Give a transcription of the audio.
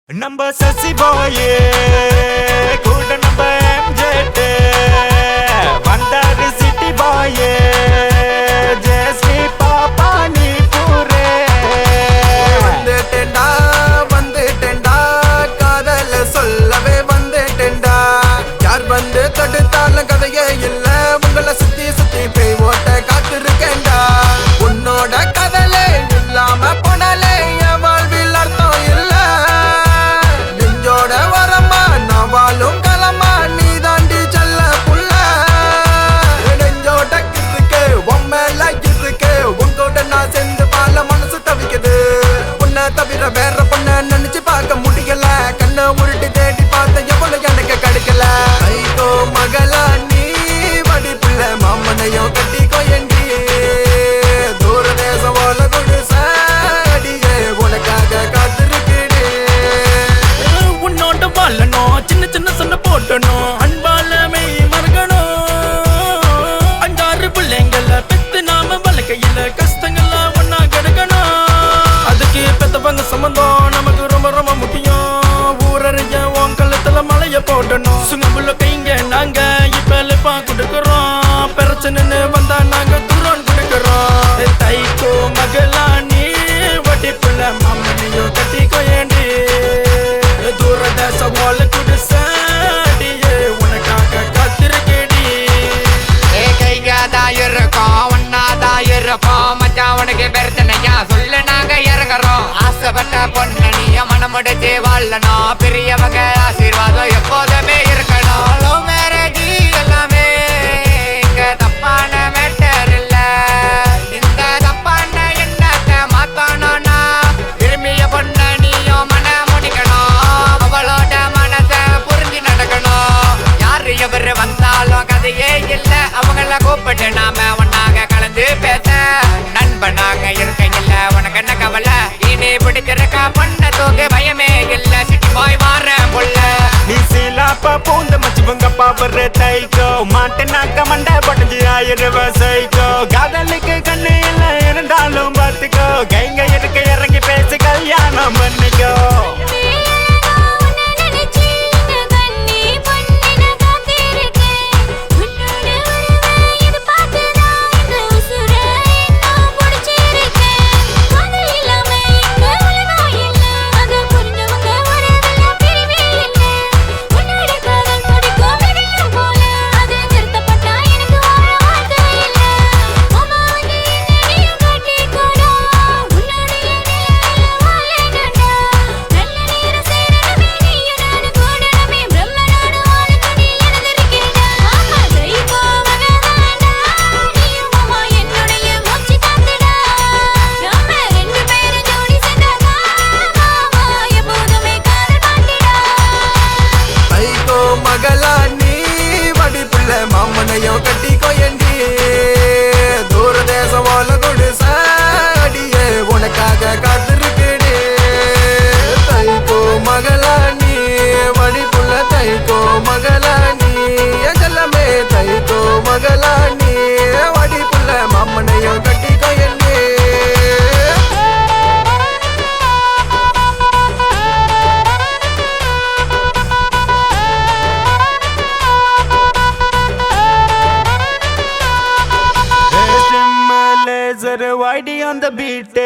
Number sassy boy, good number MJ, Vandar city boy, Jessie Papa ni pure. வந்துட்டேன்டா காதல சொல்லவே வந்துட்டேன்டா யார் வந்து தடுத்தாலும் கதையே இல்ல உங்களை சுத்தி சுத்தி போய் ஓட்ட காத்திருக்கேன்டா உன்னோட கதலே இல்லாம போனாலே என் வாழ்வில் அர்த்தம் இல்ல நெஞ்சோட வரமா நான் வாழும் களமா நீ தாண்டி செல்ல புள்ள நெஞ்சோட இருக்கு உண்மையில இருக்கு உங்கோட நான் சேர்ந்து பால மனசு தவிக்குது தவிர வேற பொண்ண நினைச்சு பார்க்க முடியல கண்ண உருட்டி தேடி பார்த்த எவ்வளவு எனக்கு கிடைக்கல ஐயோ மகளா நீ வடிப்புள்ள மாமனையும் கட்டி கொயண்டி தூர தேசம் போல குடிசடியே உனக்காக காத்திருக்கீடு உன்னோட வாழணும் சின்ன சின்ன சண்டை போட்டணும் அன்பாலமே மறக்கணும் அஞ்சாறு பிள்ளைங்கள பெத்து நாம வளர்க்கையில கஷ்டங்கள்ல ஒன்னா கிடக்கணும் அதுக்கு பெத்தவங்க சம்பந்தம் நமக்கு ரொம்ப ரொம்ப முக்கியம் ஊரறிய உன் கழுத்துல மலைய போடணும் சுங்கமுள்ள கைங்க நாங்க இப்ப லிப்பா கொடுக்கறோம் பிரச்சனைன்னு வந்தா நாங்க தூரம் கொடுக்கறோம் தைக்கோ மகளா நீ வட்டிப்புள்ள மாமனையும் கட்டிக்கோ ஏண்டி தூரதேச ஓல குடிசடியே உனக்காக காத்திருக்கேடி கைகாதான் இருக்கோம் ஒன்னாதான் இருப்போம் மச்சான் உனக்கு பிரச்சனையா சொல்லு நாங்க இறங்குறோம் ஆசைப்பட்ட பொண்ணு நீய மனமுடிச்சு வாழணும் பெரியவங்க ஆசீர்வாதம் எப்போதுமே இருக்கணும் லவ் மேரேஜ் எல்லாமே இங்க தப்பான மேட்டர் இல்ல இந்த தப்பான எண்ணத்தை மாத்தணும்னா விரும்பிய பொண்ணு நீயும் மன முடிக்கணும் அவளோட மனசை புரிஞ்சு நடக்கணும் யாரு எவரு வந்தாலும் கதையே இல்ல அவங்கள கூப்பிட்டு நாம ஒன்னாக கலந்து பேச நண்பனாக இருக்கையில்ல உனக்கு என்ன கவலை இனி பிடிச்சிருக்கா பண்ண தூக்கு பயமே இல்ல சிட்டி போய் வார புள்ள நீ சீலாப்பா பூந்த மச்சுவங்க பவர் தைக்கோ மாட்டனாக்க மண்டை பட்டஞ்சு ஆயிரம் சைக்கோ காதலுக்கு கண்ணு இல்ல இருந்தாலும் பார்த்துக்கோ கைங்க இருக்க இறங்கி பேசி கல்யாணம் பண்ணிக்கோ மகளா நீ வடிப்புள்ள மாமனையும் கட்டி கொயண்டி தூர தேசம் போல குடிசடியே உனக்காக காத்திருக்கீடு தைக்கோ மகளா நீ வடிப்புள்ள தைக்கோ மகளா நீ எல்லமே தைக்கோ மகளா நீ வடிப்புள்ள மாமனையும் கட்டி கொயண்டி Laser YD on the beat